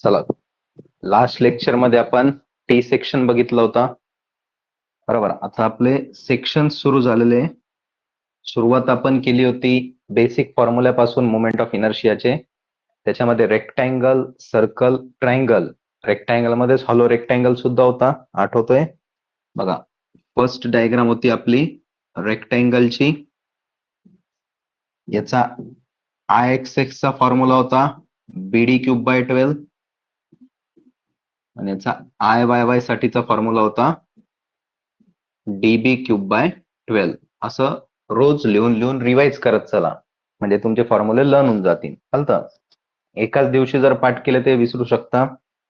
चला, last lecture मध्ये आपण टी सेक्शन बघितलं होता. बरोबर. आता आपले सेक्शन सुरू झालेले. सुरुवात आपण केली होती बेसिक फॉर्म्युल्यापासून मोमेंट ऑफ इनर्शियाचे. त्याच्यामध्ये रेक्टँगल, सर्कल, ट्रायंगल. रेक्टँगल मध्येच हॉलो रेक्टँगल सुद्धा होता, आठवतोय बघा. फर्स्ट डायग्राम होती आपली रेक्टँगलची. याचा आय एक्स एक्स चा फॉर्म्युला होता बीडी क्यूब बाय 12 आणि याचा आय वाय वाय साठीचा फॉर्म्युला होता डीबी क्यूब बाय 12. असं रोज लिहून लिहून रिवाइज करत चला, म्हणजे तुमचे फॉर्म्युले लर्न होऊन जातील. चालतं. एकाच दिवशी जर पाठ केले ते विसरू शकता.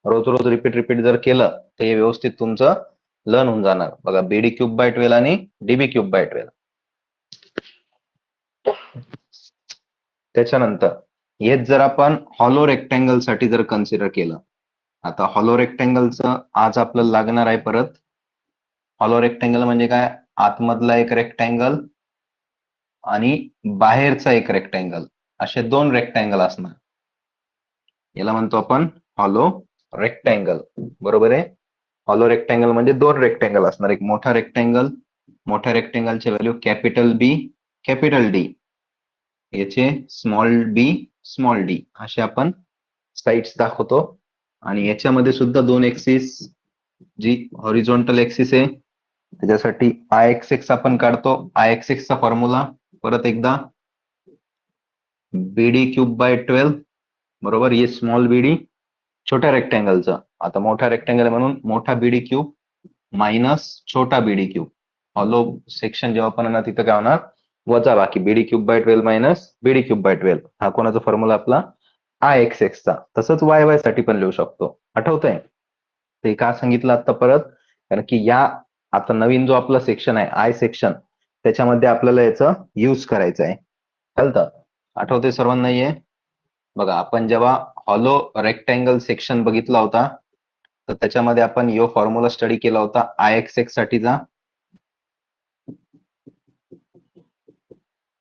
रोज रोज रिपीट जर केलं तर हे व्यवस्थित तुमचं लर्न होऊन जाणार. बघा, बीडी क्यूब बाय 12 आणि डीबी क्यूब बाय 12. त्याच्यानंतर हेच जर आपण हॉलो रेक्टँगल साठी जर कन्सिडर केलं, आता हॉलो रेक्टँगलचं आज आपल्याला लागणार आहे परत. हॉलो रेक्टँगल म्हणजे काय? आतमधला एक रेक्टँगल आणि बाहेरचा एक रेक्टँगल, असे दोन रेक्टँगल असणार. याला म्हणतो आपण हॉलो रेक्टँगल. बरोबर आहे. हॉलो रेक्टँगल म्हणजे दोन रेक्टँगल असणार. एक मोठा रेक्टँगल, मोठ्या रेक्टँगलचे value capital B, capital D, याचे स्मॉल बी, स्मॉल डी, असे आपण साइड्स दाखवतो. आणि याच्यामध्ये सुद्धा दोन एक्सिस, जी हॉरिझॉन्टल एक्सिस आहे, त्याच्यासाठी आय एक्स एक्स आपण काढतो. आय एक्स एक्स चा फॉर्म्युला परत एकदा बीडी क्यूब बाय 12. बरोबर. हे स्मॉल बीडी छोट्या रेक्टँगलचं. आता मोठा रेक्टँगल म्हणून मोठा बीडी क्यूब मायनस छोटा बीडी क्यूब. हॉलो सेक्शन जेव्हा पण येणार तिथं काय होणार? वजा बाकी. BD cube by 12 minus BD cube by 12. हा कोणाचा फॉर्म्युला? आपला आय एक्स एक्स चा. तसंच वाय वाय साठी पण लिहू शकतो. आठवतंय? ते का सांगितलं आता परत? कारण की या आता नवीन जो आपला सेक्शन आहे आय सेक्शन, त्याच्यामध्ये आपल्याला याचं यूज करायचं आहे. चालतं. आठवते सर्वांना? ये बघा, आपण जेव्हा हॉलो रेक्टँगल सेक्शन बघितला होता तर त्याच्यामध्ये आपण यो फॉर्म्युला स्टडी केला होता आय एक्स एक्स साठीचा.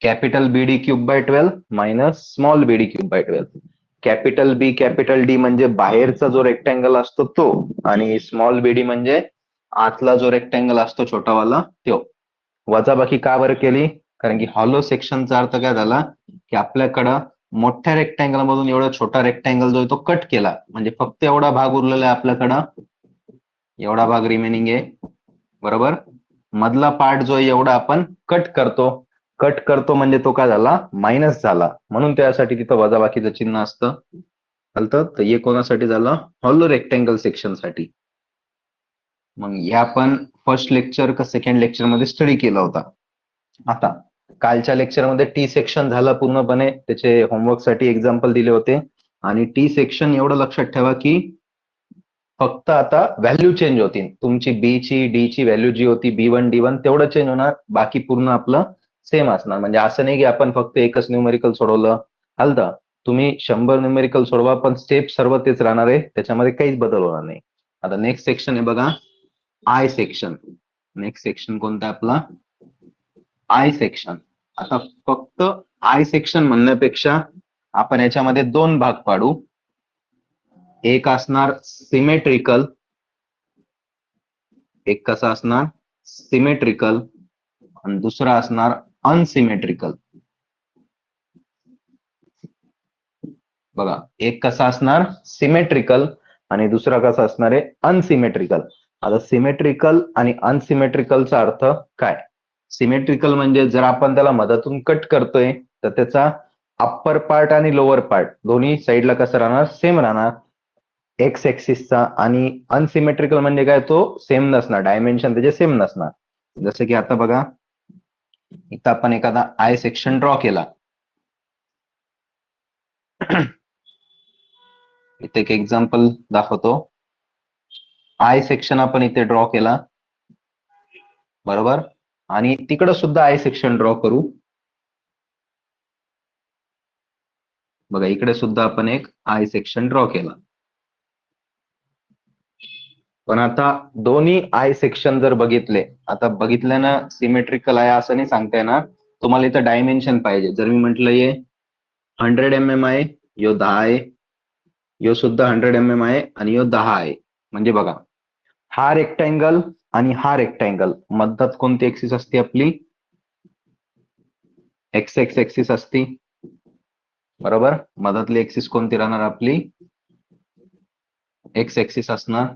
Capital BD cube by 12 minus small BD cube by 12. Capital B, capital D म्हणजे बाहेरचा जो रेक्टँगल असतो तो, आणि स्मॉल बीडी म्हणजे आतला जो रेक्टँगल असतो छोटावाला तो. वजाबाकी का बरं केली? कारण की हॉलो सेक्शनचा अर्थ काय झाला की आपल्याकडं मोठ्या रेक्टँगल मधून एवढा छोटा रेक्टँगल जो आहे तो कट केला, म्हणजे फक्त एवढा भाग उरलेला आहे आपल्याकडं, एवढा भाग रिमेनिंग आहे. बरोबर. मधला पार्ट जो आहे एवढा आपण कट करतो. कट करतो म्हणजे तो काय झाला? मायनस झाला. म्हणून त्यासाठी तिथं वजाबाकीचं चिन्ह असतं. चालतं. तर हे कोणासाठी झालं? हॉलो रेक्टँगल सेक्शन साठी. मग हे आपण फर्स्ट लेक्चर का सेकंड लेक्चर मध्ये स्टडी केला होता. आता कालच्या लेक्चरमध्ये टी सेक्शन झालं पूर्णपणे. त्याचे होमवर्क साठी एक्झाम्पल दिले होते. आणि टी सेक्शन एवढं लक्षात ठेवा की फक्त आता व्हॅल्यू चेंज होतील. तुमची बी ची, डी ची व्हॅल्यू जी होती B1 D1 तेवढं चेंज होणार, बाकी पूर्ण आपलं सेम असणार. म्हणजे असं नाही की आपण फक्त एकच न्यूमेरिकल सोडवलं. चालतं. तुम्ही 100 न्यूमेरिकल सोडवा पण स्टेप सर्व तेच राहणार आहे, त्याच्यामध्ये काहीच बदल होणार नाही. आता नेक्स्ट सेक्शन आहे बघा, आय सेक्शन. नेक्स्ट सेक्शन कोणता आहे आपला? I section. आता फक्त आय सेक्शन म्हणण्यापेक्षा आपण याच्यामध्ये दोन भाग पाडू. एक असणार सिमेट्रिकल, एक कसा असणार? सिमेट्रिकल, आणि दुसरा असणार अनसिमेट्रिकल. बघा, एक कसा असणार? सिमेट्रिकल, आणि दुसरा कसा असणार आहे? अनसिमेट्रिकल. आता सिमेट्रिकल आणि अनसिमेट्रिकलचा अर्थ काय? सिमेट्रिकल म्हणजे जर आपण त्याला मधातून कट करतोय तर त्याचा अप्पर पार्ट आणि लोअर पार्ट दोन्ही साईडला कसं राहणार? सेम राहणार एक्स एक्सिसचा. आणि अनसिमेट्रिकल म्हणजे काय? तो सेम नसणार, डायमेन्शन त्याचे सेम नसणार. जसं की आता बघा, इथं आपण एखादा आय सेक्शन ड्रॉ केला. इथे एक एक्झाम्पल दाखवतो. आय सेक्शन आपण इथे ड्रॉ केला. बरोबर. आणि तिकडं सुद्धा आय सेक्शन ड्रॉ करू. बघा, इकडे सुद्धा आपण एक आय सेक्शन ड्रॉ केला. पण आता दोन्ही आय सेक्शन जर बघितले, आता बघितल्यानं सिमेट्रिकल आहे असं नाही सांगता येणार. तुम्हाला इथं डायमेन्शन पाहिजे. जर मी म्हटलं ये 100 mm आहे, यो 10 आहे, यो सुद्धा 100 mm आहे आणि यो 10 आहे. म्हणजे बघा, हा रेक्टँगल आणि हा रेक्टँगल मध्यात कोणती एक्सिस असते आपली? एक्स एक्स एक्सिस असती, बरोबर. मधातली एक्सिस कोणती राहणार आपली? एक्स एक्सिस असणार.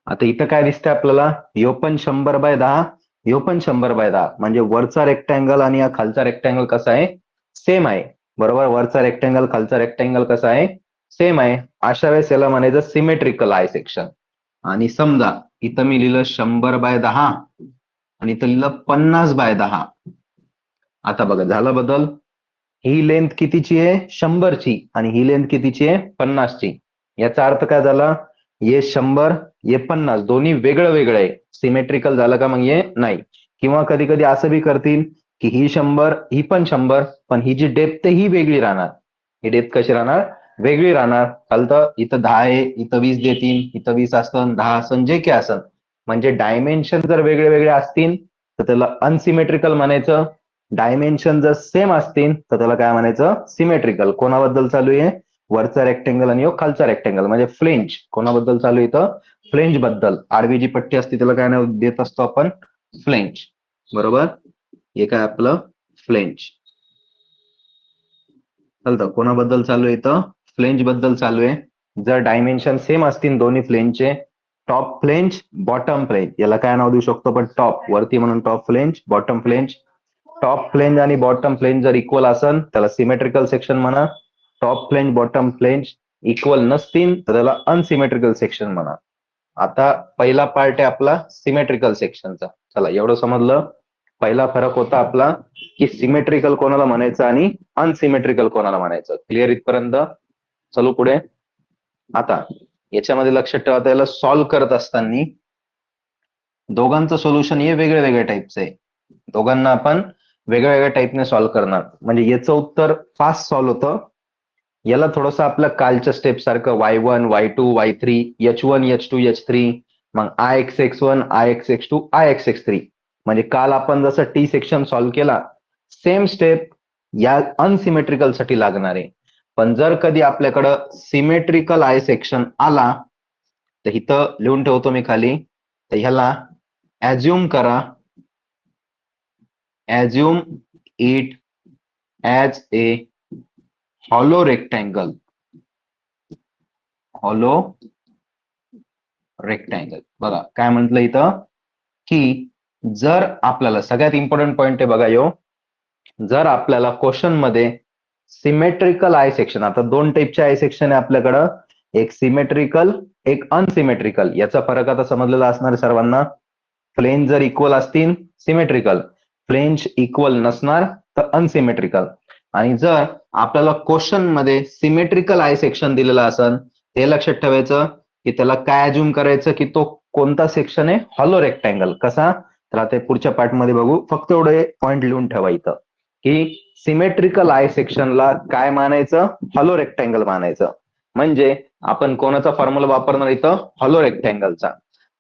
आता इथं काय दिसतंय आपल्याला? यो पण 100/10, यो पण 100/10, म्हणजे वरचा रेक्टँगल आणि हा खालचा रेक्टँगल कसा आहे? सेम आहे, बरोबर. वरचा रेक्टँगल खालचा रेक्टँगल कसा आहे? सेम आहे. अशा वेळेस याला म्हणायचं सिमेट्रिकल आय सेक्शन. आणि समजा इथं मी लिहिलं 100/10 आणि इथं लिहिलं 50/10. आता बघा झाला बदल. ही लेंथ कितीची आहे? 100ची, आणि ही लेंथ कितीची आहे? 50ची. याचा अर्थ काय झाला? हे 100, हे 50, दोन्ही वेगळं वेगळं आहे. सिमेट्रिकल झालं का? मग हे नाही. किंवा कधी कधी असं बी करतील की ही 100, ही पण 100, पण ही जी डेप्थ आहे ही वेगळी राहणार. ही डेप्थ कशी राहणार? वेगळी राहणार. चालतं. इथं 10 आहे, इथं 20 देतील, इथं 20 असन, 10 असन, जे काय असन. म्हणजे डायमेन्शन जर वेगळे वेगळे असतील तर त्याला अनसिमेट्रिकल म्हणायचं. डायमेन्शन जर सेम असतील तर त्याला काय म्हणायचं? सिमेट्रिकल. कोणाबद्दल चालू आहे? वरचा रेक्टँगल आणि खालचा रेक्टँगल, म्हणजे फ्लेंज. कोणाबद्दल चालू आहे इथं? फ्लेंज बद्दल. आडवी जी पट्टी असते त्याला काय नाव देत असतो आपण? फ्लेंज, बरोबर. हे काय आपलं? फ्लेंज. चालतं. कोणाबद्दल चालू आहे इथं? फ्लेंज बद्दल चालू आहे. जर डायमेन्शन सेम असतील दोन्ही फ्लेंजचे, टॉप फ्लेंज, बॉटम फ्लेंज, याला काय नाव देऊ शकतो आपण? टॉप, वरती म्हणून top flange, bottom flange. Top flange आणि बॉटम फ्लेंज जर इक्वल असन त्याला सिमेट्रिकल सेक्शन म्हणा. Top flange bottom flange equal नसतील तर त्याला अनसिमेट्रिकल सेक्शन म्हणा. आता पहिला पार्ट आहे आपला सिमेट्रिकल सेक्शनचा. चला, एवढं समजलं. पहिला फरक होता आपला की सिमेट्रिकल कोणाला म्हणायचं आणि अनसिमेट्रिकल कोणाला म्हणायचं. क्लिअर इथपर्यंत? चलो पुढे. आता याच्यामध्ये लक्षात ठेवा, याला सॉल्व्ह करत असताना दोघांचं सोल्युशन हे वेगळ्या वेगळ्या टाईपचं आहे. दोघांना आपण वेगळ्या वेगळ्या टाईपने सॉल्व्ह करणार. म्हणजे याचं उत्तर फास्ट सॉल्व्ह होतं. याला थोडंसं आपलं कालच्या स्टेप सारखं y1, y2, y3, h1, h2, h3, मग ix x1, ix x2, ix x3. म्हणजे काल आपण जसं टी सेक्शन सॉल्व्ह केला, सेम स्टेप या अनसिमेट्रिकल साठी लागणार आहे. पण जर कधी आपल्याकडं सिमेट्रिकल आय सेक्शन आला तर इथं लिहून ठेवतो मी खाली. तर ह्याला ऍज्युम करा, assume it as a hollow rectangle. Hollow rectangle. बघा काय म्हटलं इथं की जर आपल्याला, सगळ्यात इम्पॉर्टंट पॉइंट आहे बघा यो, जर आपल्याला क्वेश्चन मध्ये सिमेट्रिकल आय सेक्शन, आता दोन टाईपचे आय सेक्शन आहे आपल्याकडं, एक सिमेट्रिकल, एक अनसिमेट्रिकल. याचा फरक आता समजलेला असणार सर्वांना. फ्लेंज जर इक्वल असतील सिमेट्रिकल, फ्लेंज इक्वल नसणार तर अनसिमेट्रिकल. आणि जर आपल्याला क्वेश्चन मध्ये सिमेट्रिकल आय सेक्शन दिलेलं असेल, हे लक्षात ठेवायचं की त्याला काय अज्युम करायचं की तो कोणता सेक्शन आहे? Hollow rectangle. कसा? तर आता पुढच्या पार्ट मध्ये बघू. फक्त एवढे पॉइंट लिहून ठेवा इथं की सिमेट्रिकल आय सेक्शनला काय मानायचं? Hollow rectangle मानायचं. म्हणजे आपण कोणाचा फॉर्म्युला वापरणार इथं? हॉलो रेक्टँगलचा.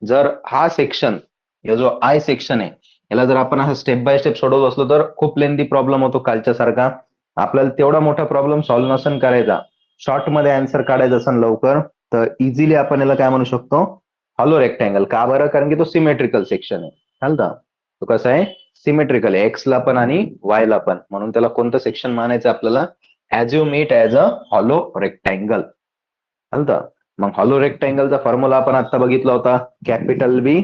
जर हा सेक्शन, हा जो आय सेक्शन आहे, याला जर आपण असं स्टेप बाय स्टेप सोडवत असलो तर खूप लेंदी प्रॉब्लेम होतो कालच्या सारखा. आपल्याला तेवढा मोठा प्रॉब्लेम सॉल्व्ह नसन करायचा, शॉर्ट मध्ये आन्सर काढायचा असेल लवकर, तर इझिली आपण याला काय म्हणू शकतो? Hollow rectangle. का बरं? कारण की तो सिमेट्रिकल सेक्शन आहे. चालतं. तो कसा आहे? सिमेट्रिकल आहे, एक्स ला पण आणि वाय ला पण. म्हणून त्याला कोणतं सेक्शन मानायचं आपल्याला? Assume it as a hollow rectangle. चालतं. मग हॉलो रेक्टँगलचा फॉर्म्युला आपण आता बघितला होता, capital B,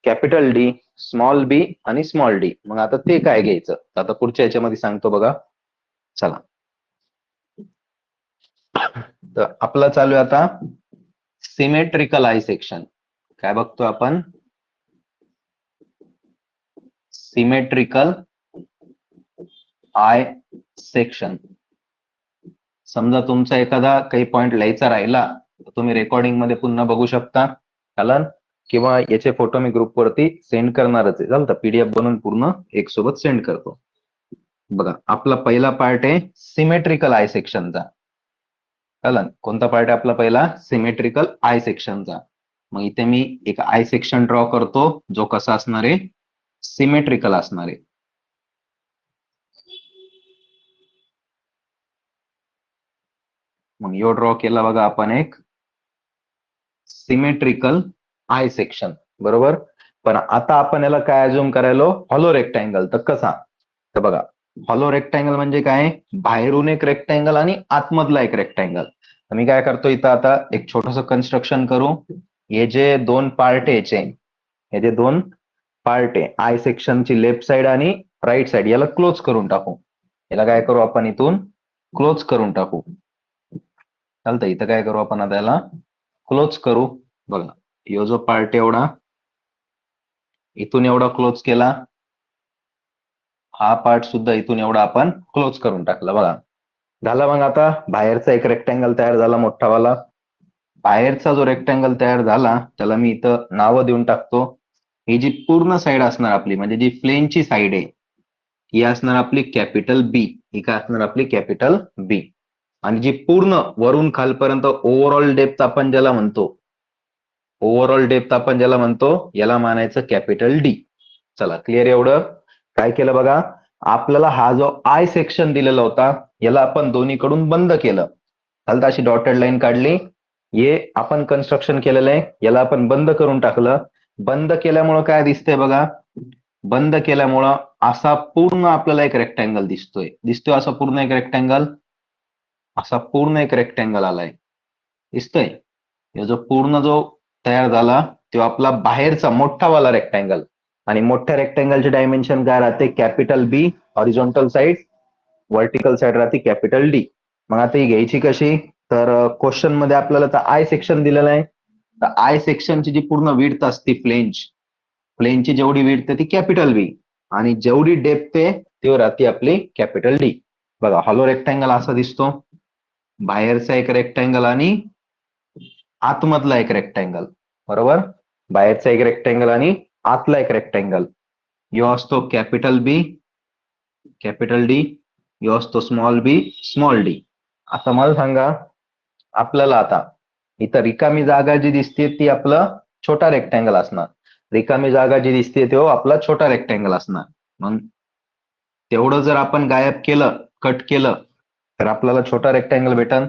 capital D, small B आणि स्मॉल डी. मग आता ते काय घ्यायचं? आता पुढच्या याच्यामध्ये सांगतो बघा. चला, तर आपला चालू आहे आता सिमेट्रिकल आय सेक्शन. काय बघतो आपण? Symmetrical I section. समजा तुमचा एखादा काही पॉइंट लिहायचा राहिला तर तुम्ही रेकॉर्डिंग मध्ये पुन्हा बघू शकता, चालन. किंवा याचे फोटो मी ग्रुपवरती सेंड करणारच आहे. चालतं. पीडीएफ बनवून पूर्ण एक सोबत सेंड करतो. बघा, आपला पहिला पार्ट आहे सिमेट्रिकल आय सेक्शनचा. चालन. कोणता पार्ट आहे आपला पहिला? सिमेट्रिकल आय सेक्शनचा. मग इथे मी एक आय सेक्शन ड्रॉ करतो, जो कसा असणार आहे? सिमेट्रिकल असणार आहे. मग यो ड्रॉ केला बघा आपण एक सिमेट्रिकल आय सेक्शन, बरोबर. पण आता आपण याला काय अज्युम करायलो, हॉलो रेक्टँगल. तर कसा, तर बघा, हॉलो रेक्टँगल म्हणजे काय, बाहेरून एक रेक्टँगल आणि आतमधला एक रेक्टँगल. तर मी काय करतो इथं आता एक छोटस कन्स्ट्रक्शन करू. हे जे दोन पार्ट आहे, हे जे दोन पार्ट आहे आय सेक्शनची लेफ्ट साइड आणि राईट साइड, याला क्लोज करून टाकू. याला काय करू आपण इथून क्लोज करून टाकू. चालतं, इथं काय करू आपण आता याला क्लोज करू. बघा, यो जो पार्ट एवढा इथून एवढा क्लोज केला, हा पार्ट सुद्धा इथून एवढा आपण क्लोज करून टाकला. बघा झाला. मग आता बाहेरचा एक रेक्टँगल तयार झाला मोठावाला. बाहेरचा जो रेक्टँगल तयार झाला त्याला मी इथं नावं देऊन टाकतो. ही जी पूर्ण साईड असणार आपली, म्हणजे जी प्लेनची साईड आहे, ही असणार आपली कॅपिटल बी. ही काय असणार आपली कॅपिटल बी. आणि जी पूर्ण वरून खालपर्यंत ओव्हरऑल डेप्थ आपण ज्याला म्हणतो, ओव्हरऑल डेप्थ आपण ज्याला म्हणतो, याला मानायचं कॅपिटल डी. चला, क्लिअर एवढं. काय केलं बघा, आपल्याला हा जो आय सेक्शन दिलेला होता याला आपण दोन्हीकडून बंद केलं. चालतं, अशी डॉटेड लाईन काढली. हे आपण कन्स्ट्रक्शन केलेलं आहे, याला आपण बंद करून टाकलं. बंद केल्यामुळं काय दिसतंय बघा, बंद केल्यामुळं असा पूर्ण आपल्याला एक रेक्टँगल दिसतोय. असा पूर्ण एक रेक्टँगल, असा पूर्ण एक रेक्टँगल आलाय, दिसतोय. जो पूर्ण जो तयार झाला तो आपला बाहेरचा मोठावाला रेक्टँगल. आणि मोठ्या रेक्टँगलचे डायमेन्शन काय राहते, कॅपिटल बी हॉरिझॉन्टल साईड, व्हर्टिकल साईड राहते कॅपिटल डी. मग आता ही घ्यायची कशी, तर क्वेश्चन मध्ये आपल्याला तर आय सेक्शन दिलेलं आहे. तर आय सेक्शनची जी पूर्ण विड्थ असते प्लेनची जेवढी विड्थ आहे ती कॅपिटल बी, आणि जेवढी डेप्थ आहे ती राहते आपली कॅपिटल डी. बघा, हॉलो रेक्टँगल असा दिसतो, बाहेरचा एक रेक्टँगल आणि आतमधला एक रेक्टँगल, बरोबर. बाहेरचा एक रेक्टँगल आणि आतला एक रेक्टँगल. यो असतो कॅपिटल बी कॅपिटल डी, यो असतो स्मॉल बी स्मॉल डी. आता मला सांगा, आपल्याला आता इथं रिकामी जागा जी दिसते ती आपलं छोटा रेक्टँगल असणार, रिकामी जागा जी दिसते तो आपला छोटा रेक्टँगल असणार. मग तेवढं जर आपण गायब केलं, कट केलं, तर आपल्याला छोटा रेक्टँगल भेटन.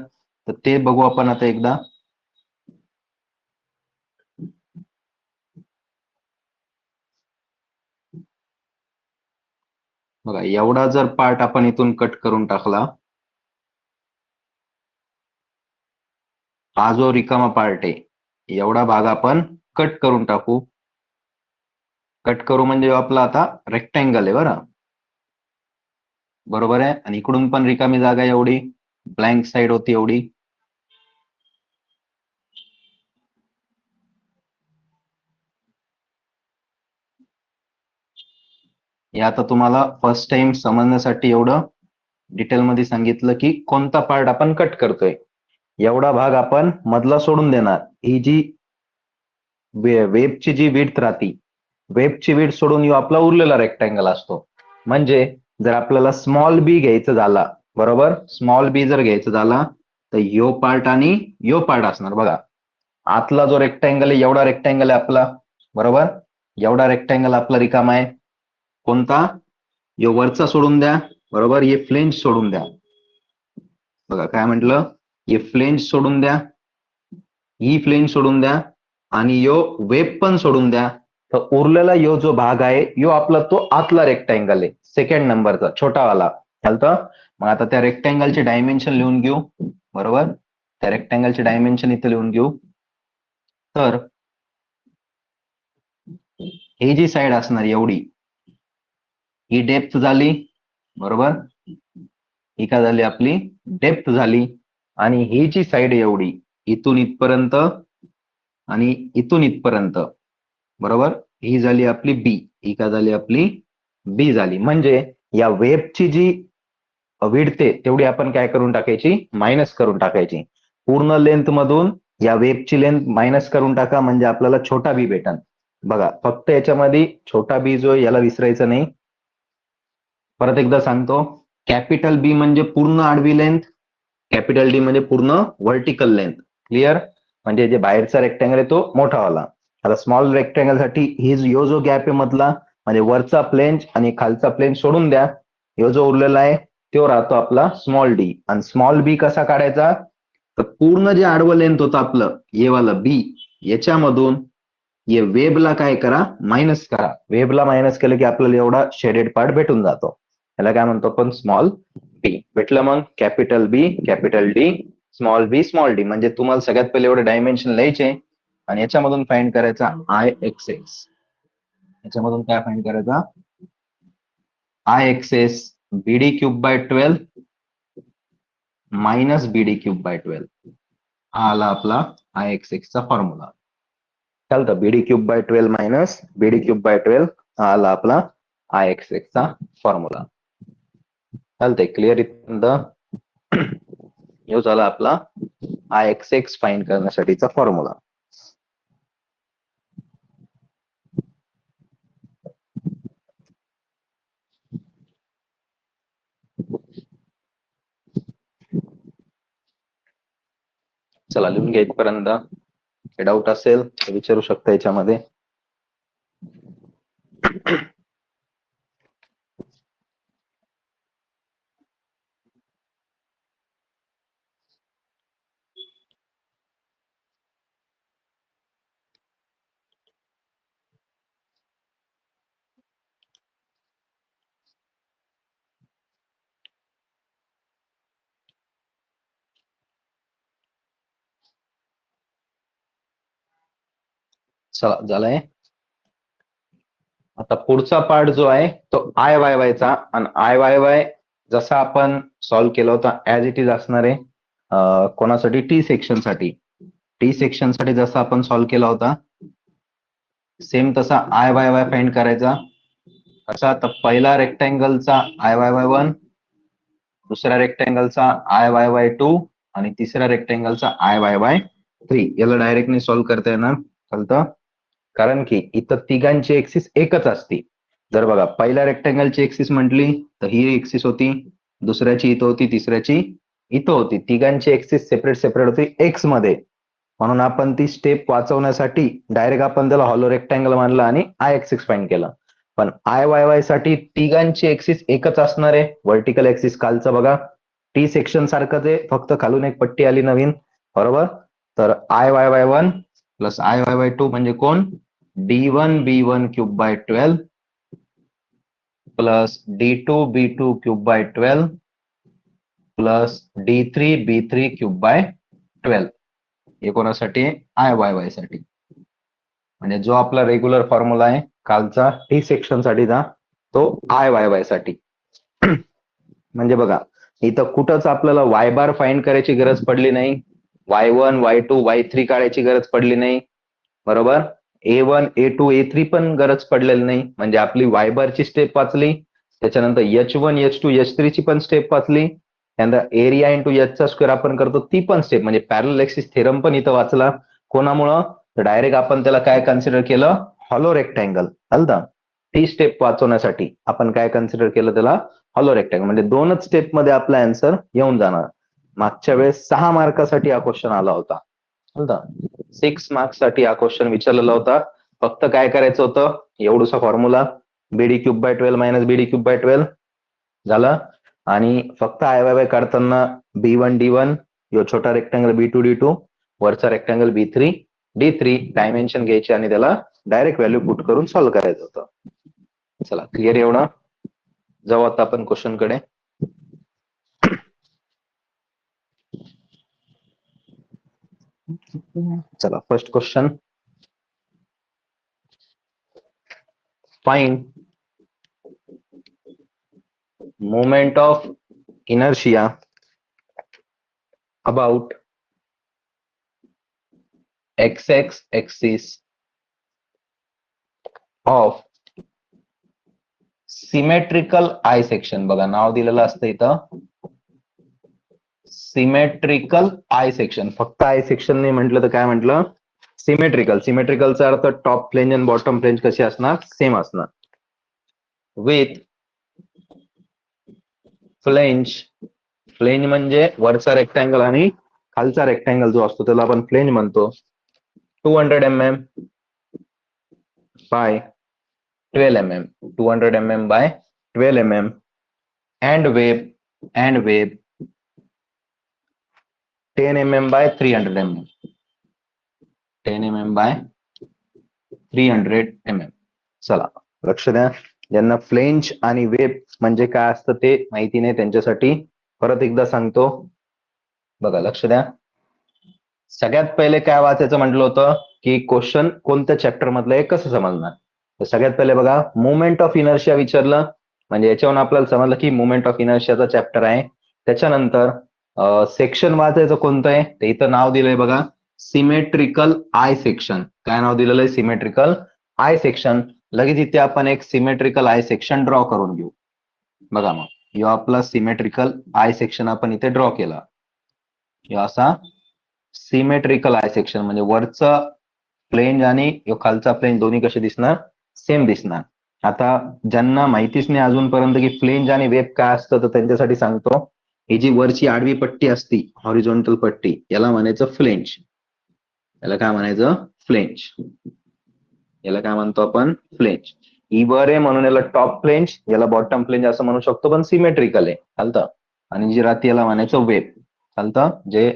तर ते बघू आपण आता एकदा. बघा, एवढा जर पार्ट आपण इथून कट करून टाकला, हा जो रिकामा पार्ट आहे एवढा भाग आपण कट करून टाकू. कट करू म्हणजे आपला आता रेक्टँगल आहे, बरं, बरोबर आहे. आणि इकडून पण रिकामी जागा एवढी, ब्लँक साईड होती एवढी. हे आता तुम्हाला फर्स्ट टाइम समजण्यासाठी एवढं डिटेलमध्ये सांगितलं की कोणता पार्ट आपण कट करतोय. एवढा भाग आपण मधला सोडून देणार. ही जी वेबची जी विड्थ राहती, वेबची विड्थ सोडून यो आपला उरलेला रेक्टँगल असतो. म्हणजे जर आपल्याला स्मॉल बी घ्यायचं झाला, बरोबर, स्मॉल बी जर घ्यायचं झाला, तर यो पार्ट आणि यो पार्ट असणार. बघा, आतला जो रेक्टँगल आहे एवढा रेक्टँगल आहे आपला, बरोबर. एवढा रेक्टँगल आपला रिकामा आहे. कोणता, यो वरचा सोडून द्या, बरोबर. हे फ्लेंज सोडून द्या. बघा काय म्हटलं, हे फ्लेंज सोडून द्या, ही फ्लेंज सोडून द्या, आणि यो वेब पण सोडून द्या. तर उरलेला यो जो भाग आहे यो आपला तो आतला रेक्टँगल आहे, सेकंड नंबरचा छोटावाला. चालतं. मग आता त्या रेक्टँगलचे डायमेन्शन लिहून घेऊ, बरोबर. त्या रेक्टँगलचे डायमेन्शन इथे लिहून घेऊ. तर ही जी साईड असणार एवढी, ही डेप्थ झाली, बरोबर. ही काय झाली आपली डेप्थ झाली. आणि ही जी साईड एवढी, इथून इथपर्यंत आणि इथून इथपर्यंत, बरोबर, ही झाली आपली बी. ही काय झाली आपली बी झाली. म्हणजे या वेबची जी विड्थ आहे तेवढी आपण काय करून टाकायची, मायनस करून टाकायची. पूर्ण लेंथ मधून या वेबची लेंथ मायनस करून टाका, म्हणजे आपल्याला छोटा बी भेटन. बघा, फक्त याच्यामध्ये छोटा बी जो याला विसरायचं नाही. परत एकदा सांगतो, कॅपिटल बी म्हणजे पूर्ण आडवी लेंथ, कॅपिटल डी म्हणजे पूर्ण व्हर्टिकल लेंथ. क्लिअर. म्हणजे जे बाहेरचा रेक्टँगल आहे तो मोठावाला. आता स्मॉल रेक्टँगल साठी यो जो गॅप आहे मधला, म्हणजे वरचा प्लेन आणि खालचा प्लेन सोडून द्या. यो जो उरलेला आहे तो राहतो आपला स्मॉल डी. आणि स्मॉल बी कसा काढायचा, तर पूर्ण जे आडवं लेंथ होतं आपलं ये वालं बी, याच्यामधून ये वेबला काय करा, मायनस करा. वेबला मायनस केलं की आपल्याला एवढा शेडेड पार्ट भेटून जातो. याला काय म्हणतो आपण, स्मॉल बी. भेटलं मग capital B, capital D, small बी, स्मॉल डी. म्हणजे तुम्हाला सगळ्यात पहिले एवढे डायमेन्शन लिहायचे आणि याच्यामधून फाइंड करायचा आय एक्स एस. याच्यामधून काय फाइंड करायचा, I X S BD cube by 12 minus BD cube by 12. हा आला आपला आय एक्स एक्स चा फॉर्म्युला. चालतं, BD cube by 12 minus BD cube by 12 हा आला आपला आय एक्स एक्स चा फॉर्म्युला. चालतंय, क्लिअर इथपर्यंत. यो झाला आपला आय एक्स एक्स फाइंड करण्यासाठीचा फॉर्म्युला. चला लिहून घ्या इथपर्यंत. डाऊट असेल तर विचारू शकता याच्यामध्ये. चला झालंय. आता पुढचा पार्ट जो आहे तो आय वाय वायचा, आणि आय वाय वाय जसा आपण सॉल्व्ह केला होता ऍज इट इज असणार आहे. कोणासाठी, टी सेक्शन साठी. टी सेक्शन साठी जसा आपण सॉल्व्ह केला होता सेम तसा आय वाय वाय फाइंड करायचा. असा तर पहिला रेक्टँगलचा आय वाय वाय 1, दुसऱ्या रेक्टँगलचा आय वाय वाय 2 आणि तिसऱ्या रेक्टँगलचा आय वाय वाय 3. याला डायरेक्टली सॉल्व्ह करता येणार, चालतं. कारण की इथं तिघांची एक्सिस एकच असती. जर बघा पहिल्या रेक्टँगलची एक्सिस म्हटली तर ही एक्सिस होती, दुसऱ्याची इथं होती, तिसऱ्याची इथं होती. तिघांची एक्सिस सेपरेट सेपरेट होती एक्स मध्ये. म्हणून आपण ती स्टेप वाचवण्यासाठी डायरेक्ट आपण त्याला हॉलो रेक्टँगल मानलं आणि आय एक्सिस फाइंड केलं. पण आय वाय वाय साठी तिघांची एक्सिस एकच असणार आहे. व्हर्टिकल एक्सिस खालचं बघा टी सेक्शन सारखंच आहे, फक्त खालून एक पट्टी आली नवीन, बरोबर. तर I Y Y 1 plus I Y Y 2 म्हणजे कोण, D1 B1 cube by 12 plus D2 B2 cube by 12 plus D3 B3 cube by 12. हे कोणासाठी, आय वाय वाय साठी. म्हणजे जो आपला रेग्युलर फॉर्म्युला आहे कालचा टी सेक्शन साठीचा तो आय वाय वाय साठी. म्हणजे बघा इथं कुठंच आपल्याला वाय बार फाइंड करायची गरज पडली नाही, Y1 Y2 Y3 काढायची गरज पडली नाही, बरोबर. A1 A2 A3 पण गरज पडलेली नाही. म्हणजे आपली वाय बारची स्टेप वाचली, त्याच्यानंतर H1 H2 H3 ची पण स्टेप वाचली, त्यानंतर एरिया इंटू एचचा स्क्वेअर आपण करतो ती पण स्टेप, म्हणजे पॅरलल एक्सिस थेरम पण इथं वाचला. कोणामुळं, तर डायरेक्ट आपण त्याला काय कन्सिडर केलं, हॉलो रेक्टँगल. चालतं, ती स्टेप वाचवण्यासाठी आपण काय कन्सिडर केलं त्याला, हॉलो रेक्टँगल. म्हणजे 2च स्टेप मध्ये आपला आन्सर येऊन जाणार. मागच्या वेळेस 6 मार्कासाठी हा क्वेश्चन आला होता, चालतं. 6 मार्क्स साठी हा क्वेश्चन विचारलेला होता. फक्त काय करायचं होतं, एवढूसा formula BD cube by 12 minus BD cube by 12 झालं. आणि फक्त आय वाय वाय काढताना B1 D1 यो छोटा रेक्टँगल B2 D2, वरचा रेक्टँगल B3 D3 डायमेन्शन घ्यायचे आणि त्याला डायरेक्ट व्हॅल्यू पुट करून सॉल्व्ह करायचं होतं. चला क्लिअर एवढं. जाऊ आता आपण क्वेश्चन कडे. चला first question, find moment of inertia about x axis of symmetrical I section. बघा नाव दिलेलं असतं इथं सिमेट्रिकल आय सेक्शन. फक्त आय सेक्शन नाही म्हटलं तर काय म्हटलं, सिमेट्रिकल. सिमेट्रिकलचा अर्थ टॉप फ्लेंज आणि बॉटम फ्लेंज कशी असणार, सेम असणार. विथ फ्लेंज, फ्लेंज म्हणजे वरचा रेक्टँगल आणि खालचा रेक्टँगल जो असतो त्याला आपण फ्लेंज म्हणतो. 200 mm bye 12 mm, 200 mm by 12 mm, and wave 10 mm by 300 mm. 10 mm by 300 mm. चला लक्ष द्या, ज्यांना फ्लेंज आणि वेब म्हणजे काय असतं ते माहिती नाही त्यांच्यासाठी परत एकदा सांगतो. बघा लक्ष द्या, सगळ्यात पहिले काय वाचायचं म्हटलं होतं की क्वेश्चन कोणत्या चॅप्टर मधलं आहे कसं समजणार. तर सगळ्यात पहिले बघा मुवमेंट ऑफ इनर्शिया विचारलं, म्हणजे याच्यावरून आपल्याला समजलं की मुवमेंट ऑफ इनर्शियाचा चॅप्टर आहे. त्याच्यानंतर सेक्शन वाचायचं कोणतं आहे, ते इथं नाव दिलंय बघा, सिमेट्रिकल आय सेक्शन. काय नाव दिलेलं आहे, सिमेट्रिकल आय सेक्शन. लगेच इथे आपण एक सिमेट्रिकल आय सेक्शन ड्रॉ करून घेऊ. बघा मग यो आपला सिमेट्रिकल आय सेक्शन आपण इथे ड्रॉ केला. यो असा सिमेट्रिकल आय सेक्शन, म्हणजे वरचं फ्लेंज आणि खालचा फ्लेंज दोन्ही कसे दिसणार, सेम दिसणार. आता ज्यांना माहितीच नाही अजूनपर्यंत की फ्लेंज आणि वेब काय असतं तर त्यांच्यासाठी सांगतो. ही जी वरची आडवी पट्टी असती, हॉरिझॉन्टल पट्टी, याला म्हणायचं फ्लेंज. याला काय म्हणायचं, फ्लेंज. याला काय म्हणतो आपण, फ्लेंज. ही वर आहे म्हणून याला टॉप फ्लेंज, याला बॉटम फ्लेंज असं म्हणू शकतो, पण सिमेट्रिकल आहे, चालतं. आणि जी राहते याला म्हणायचं वेब, चालतं. जे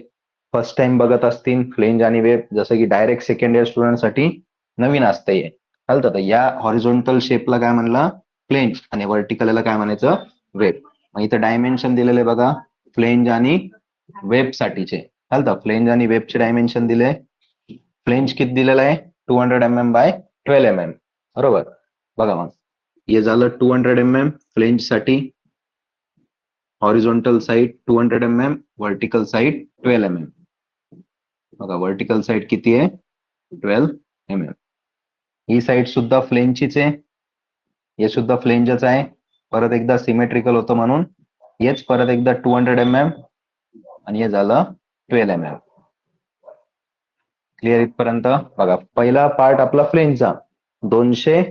फर्स्ट टाइम बघत असतील फ्लेंज आणि वेब, जसं की डायरेक्ट सेकंड इयर स्टुडंटसाठी नवीन असतं हे, चालतं. तर या हॉरिझॉन्टल शेपला काय म्हणला, फ्लेंज, आणि व्हर्टिकल याला काय म्हणायचं, वेब. मग इथं डायमेन्शन दिलेले बघा फ्लेंज आणि वेब साठीचे, चालतं. फ्लेंज आणि वेबचे डायमेन्शन दिले. फ्लेंज किती दिलेलं आहे, 200 mm बाय 12 mm, बरोबर. बघा मग हे झालं 200 mm फ्लेंज साठी, horizontal side 200 mm, vertical side 12 mm. बघा व्हर्टिकल साइड किती आहे, 12 mm. ही साइड सुद्धा फ्लेंजचीच आहे, हे सुद्धा फ्लेंजच आहे. परत एकदा सिमेट्रिकल होतं म्हणून हेच परत एकदा 200 mm आणि हे झालं 12 mm. क्लिअर इथपर्यंत. बघा पहिला पार्ट आपला फ्लेंजचा 200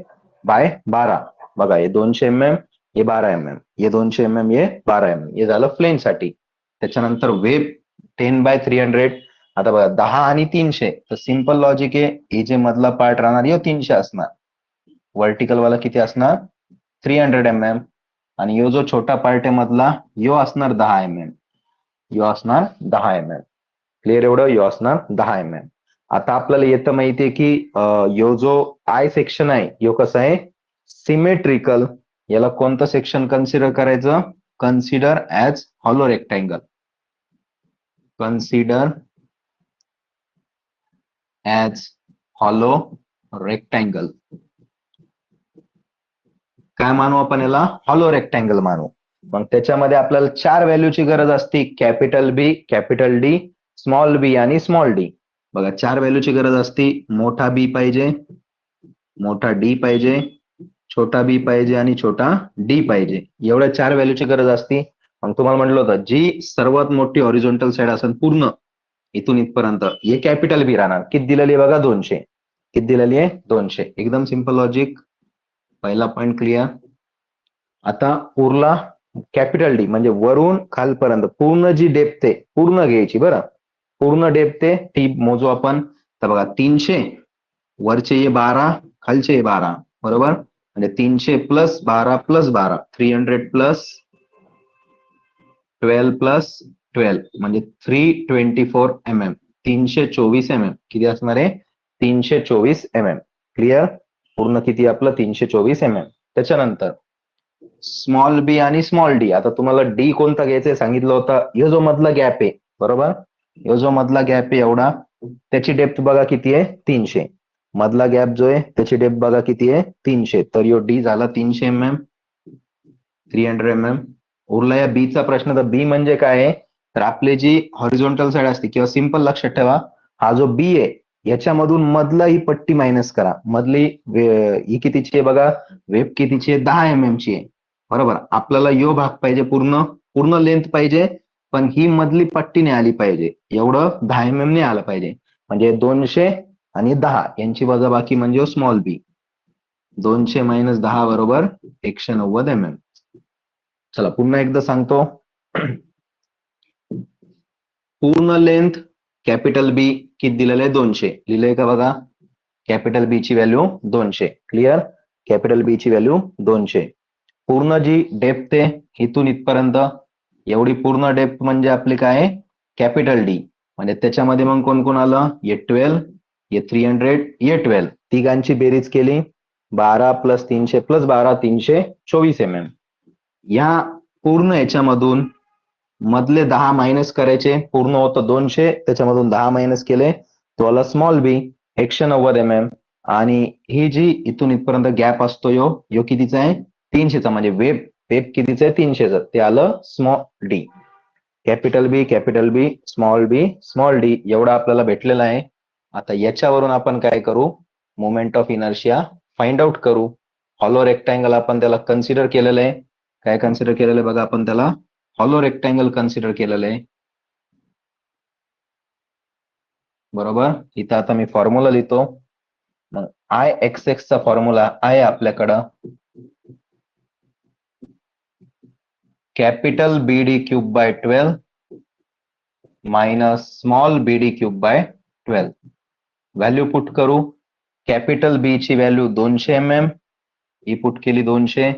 बाय 12. बघा हे 200 mm, हे 12 mm, हे 200 mm, हे 12 mm, हे झालं फ्लेंज साठी. त्याच्यानंतर वेब 10 बाय 300. आता बघा 10 आणि 300, तर सिंपल लॉजिक आहे, हे जे मधला पार्ट राहणार यो 300 असणार, व्हर्टिकल वाला किती असणार, 300 mm, आणि यो जो छोटा पार्ट आहे मधला यो असणार 10 mm, यो असणार 10 mm. क्लिअर एवढं, यो असणार 10 mm. आता आपल्याला येतं माहितीये की यो जो आय सेक्शन आहे यो कसं आहे, सिमेट्रिकल. याला कोणतं सेक्शन कन्सिडर करायचं, consider as hollow rectangle. Consider as hollow rectangle. काय मानू आपण याला, हॉलो रेक्टँगल मानू. मग त्याच्यामध्ये आपल्याला 4 व्हॅल्यूची गरज असते, capital B, capital D, small B आणि स्मॉल डी. बघा 4 व्हॅल्यूची गरज असते, मोठा बी पाहिजे, मोठा डी पाहिजे, छोटा बी पाहिजे आणि छोटा डी पाहिजे. एवढ्या 4 व्हॅल्यूची गरज असते. मग तुम्हाला म्हटलं होतं जी सर्वात मोठी हॉरिझॉन्टल साइड असेल पूर्ण इथून इथपर्यंत, हे कॅपिटल बी राहणार. किती दिलेली आहे बघा, 200. किती दिलेली आहे, 200. एकदम सिंपल लॉजिक, पहिला पॉइंट क्लिअर. आता उरला कॅपिटल डी, म्हणजे वरून खालपर्यंत पूर्ण जी डेप्थ आहे पूर्ण घ्यायची, बरं. पूर्ण डेप्थ आहे ती मोजू आपण. तर बघा 300, वरचे ये 12, खालचे ये 12, बरोबर. म्हणजे 300 प्लस 12 प्लस 12, 300 प्लस 12 प्लस 12, म्हणजे 324 mm, 324 mm. किती असणार आहे, 324 mm. क्लिअर, पूर्ण किती आपलं 324 mm. त्याच्यानंतर स्मॉल बी आणि स्मॉल डी. आता तुम्हाला डी कोणता घ्यायचा सांगितलं होतं, हे जो मधला गॅप आहे, बरोबर. हे जो मधला गॅप आहे एवढा, त्याची डेप्थ बघा किती आहे, 300. मधला गॅप जो आहे त्याची डेप्थ बघा किती आहे, 300. तर यो डी झाला 300 mm, 300 mm. उरला या बी चा प्रश्न. तर बी म्हणजे काय आहे, तर आपली जी हॉरिझॉन्टल साइड असते, किंवा सिंपल लक्षात ठेवा, हा जो बी आहे याच्यामधून मधला ही पट्टी मायनस करा. मधली ही कितीची आहे बघा, वेब कितीची आहे, 10 mm ची आहे, बरोबर. आपल्याला यो भाग पाहिजे पूर्ण, पूर्ण लेंथ पाहिजे, पण ही मधली पट्टी नाही आली पाहिजे, एवढं 10 mm नाही आलं पाहिजे. म्हणजे 200 आणि 10 यांची वजाबाकी म्हणजे स्मॉल बी. 200 मायनस 10 बरोबर 190 mm. चला पुन्हा एकदा सांगतो. पूर्ण लेंथ कॅपिटल बी किती दिलेलं आहे, 200 लिहिलंय का बघा. कॅपिटल बी ची व्हॅल्यू 200. क्लिअर, कॅपिटल बी ची व्हॅल्यू 200. पूर्ण जी डेप्थ आहे इथून इथपर्यंत, एवढी पूर्ण डेप्थ म्हणजे आपली काय आहे, कॅपिटल डी. म्हणजे त्याच्यामध्ये मग कोण कोण आलं, ये 12, ये 300, ये 12, तिघांची बेरीज केली 12 + 300 + 12 324 mm. या पूर्ण याच्यामधून मधले 10 मायनस करायचे, पूर्ण होतं 200, त्याच्यामधून 10 मायनस केले, तो आला स्मॉल बी 190 mm. आणि ही जी इथून इथपर्यंत गॅप असतो यो कितीचा आहे, 300चा, म्हणजे वेब वेब कितीचा आहे, 300चा, ते आलं स्मॉल डी. कॅपिटल बी स्मॉल डी एवढा आपल्याला भेटलेला आहे. आता याच्यावरून आपण काय करू, moment of inertia find out करू. हॉलो रेक्टँगल आपण त्याला कन्सिडर केलेलं आहे. काय कन्सिडर केलेलं आहे बघा, आपण त्याला हॉलो रेक्टँगल कन्सिडर केलेलं आहे. बरोबर. इथं आता मी फॉर्म्युला लिहितो. मग IXX चा फॉर्म्युला आहे आपल्याकडं, capital BD cube by 12 minus small BD cube by 12. Value put करू. कॅपिटल बी ची व्हॅल्यू 200 mm, ही पुट केली 200,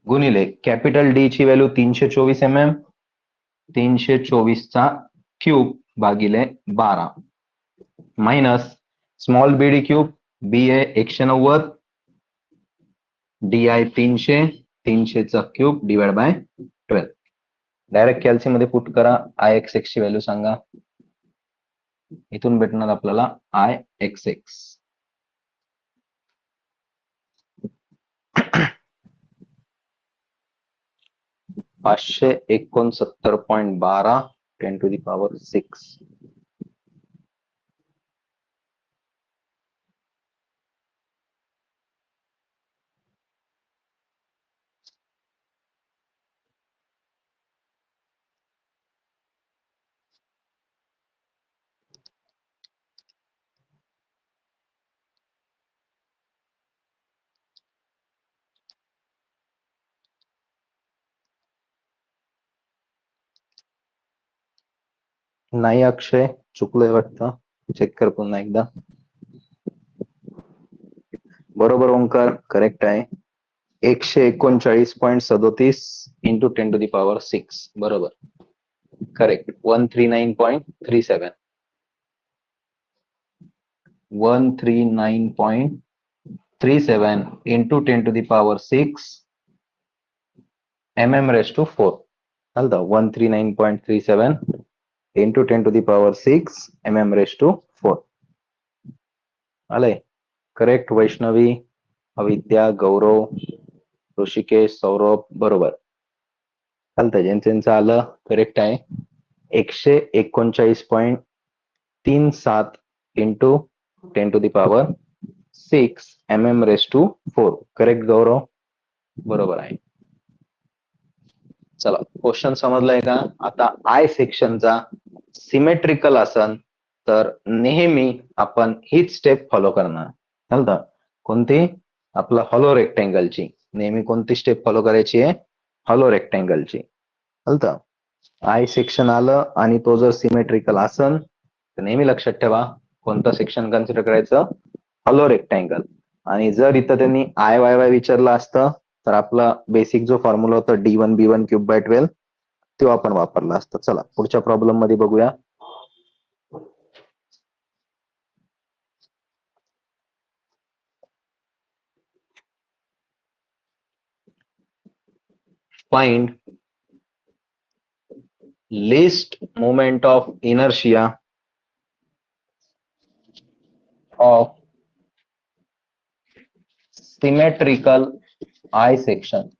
गुणिले कॅपिटल डी ची व्हॅल्यू 324 mm, 324 चा क्यूब भागिले 12, मायनस स्मॉल BD क्यूब, बी आहे 190, डी आहे 300, 300 चा क्यूब डिवाइड बाय 12. डायरेक्ट कॅल्सी मध्ये पुट करा. IXX ची व्हॅल्यू सांगा. इथून भेटणार आपल्याला IXX 569.12 10⁶. नाही अक्षय, चुकलंय वाटतं, चेक कर पुन्हा एकदा. बरोबर ओंकार, करेक्ट आहे. 139.37 इंटू 10⁶. बरोबर, करेक्ट. 139.37, 139.37 into 10⁶ mm⁴. चालतं, 139.37 इंटू 10⁶ mm⁴. आलंय. करेक्ट. वैष्णवी, अविद्या, गौरव, ऋषिकेश, सौरभ, बरोबर. चालतं, ज्यांचं आलं करेक्ट आहे. 139.37 इंटू 10⁶ mm⁴. करेक्ट गौरव, बरोबर आहे. चला, क्वेश्चन समजलाय का? आता आय सेक्शनचा सिमेट्रिकल असन तर नेहमी आपण हीच स्टेप फॉलो करणार. चालतं, कोणती? आपला हॉलो रेक्टँगलची. नेहमी कोणती स्टेप फॉलो करायची आहे? हॉलो रेक्टँगलची. चालतं, आय सेक्शन आलं आणि तो जर सिमेट्रिकल असन तर नेहमी लक्षात ठेवा कोणतं सेक्शन कन्सिडर करायचं? Hollow rectangle. आणि जर इथं त्यांनी IYY विचारलं असतं तर आपला बेसिक जो फॉर्म्युला होता D1B1 क्यूब बाय 12 तो आपण वापरला असता. चला पुढच्या प्रॉब्लेम मध्ये बघूया. Find least moment of inertia of symmetrical I section.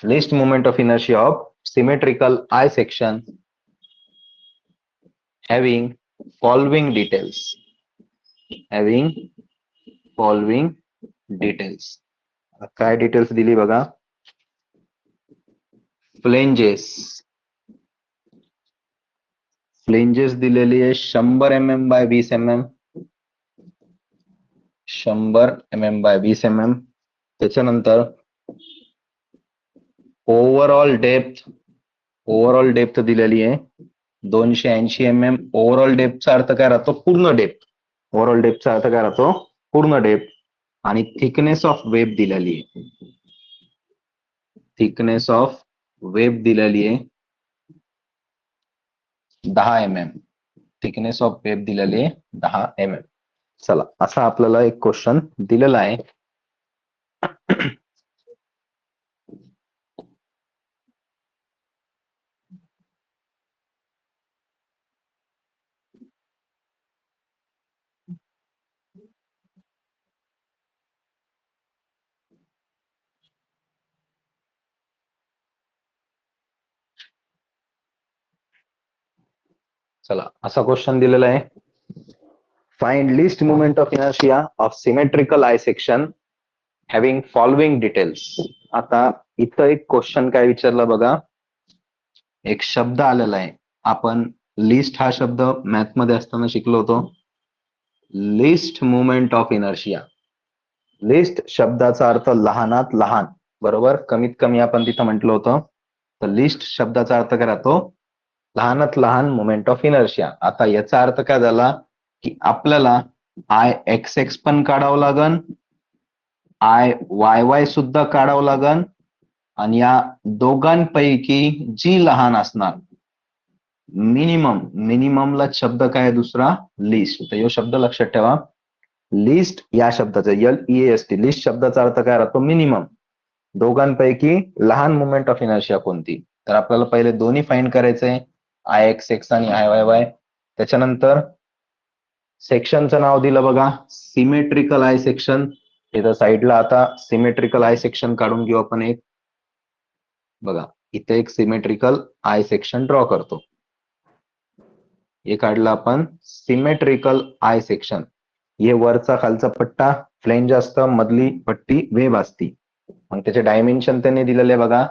Least moment of inertia of symmetrical I section having following details. Having following details. काय डिटेल्स दिली बघा. फ्लेंजेस दिलेली आहे 100 mm by 20 mm. 100 mm by 20 mm. त्याच्यानंतर overall depth दिलेली आहे 280 mm. Overall डेप्थचा अर्थ काय राहतो? पूर्ण डेप्थ. ओव्हरऑल डेप्थचा अर्थ काय राहतो? पूर्ण डेप्थ. आणि थिकनेस ऑफ वेब दिलेली आहे. थिकनेस ऑफ वेब दिलेली आहे 10 mm. थिकनेस ऑफ वेब दिलेली आहे 10 mm. चला, असा आपल्याला एक क्वेश्चन दिलेला आहे. चला, असा क्वेश्चन दिलेला आहे. Find list moment of inertia of symmetrical I section having following details. आता इथं एक क्वेश्चन काय विचारला बघा. एक शब्द आलेला आहे. आपण लिस्ट हा शब्द मॅथ मध्ये असताना शिकलो होतो. List moment of inertia. List शब्दाचा अर्थ लहानात लहान, बरोबर, कमीत कमी आपण तिथं म्हटलं होतं. तर लिस्ट शब्दाचा अर्थ काय राहतो? लहानात लहान मोमेंट ऑफ इनर्शिया. आता याचा अर्थ काय झाला की आपल्याला आय एक्स एक्स पण काढावं लागन, आय वाय वाय सुद्धा काढावं लागन, आणि या दोघांपैकी जी लहान असणार मिनिममला शब्द काय आहे दुसरा? लिस्ट. तर हा शब्द लक्षात ठेवा. लिस्ट या शब्दाचा LEAST, लिस्ट शब्दाचा अर्थ काय राहतो? मिनिमम. दोघांपैकी लहान मोमेंट ऑफ इनर्शिया कोणती? तर आपल्याला पहिले दोन्ही फाइंड करायचंय, आय एक्स एक्स आणि आय वाय वाय. त्याच्यानंतर सेक्शनचं नाव दिलं बघा, सिमेट्रिकल आय सेक्शन. इथं साईडला आता सिमेट्रिकल आय सेक्शन काढून घेऊ आपण एक. बघा, इथे एक सिमेट्रिकल आय सेक्शन ड्रॉ करतो. हे काढलं आपण सिमेट्रिकल आय सेक्शन. हे वरचा खालचा पट्टा फ्लेंज असतं, मधली पट्टी वेब असती. मग त्याचे डायमेन्शन त्यांनी दिलेले बघा.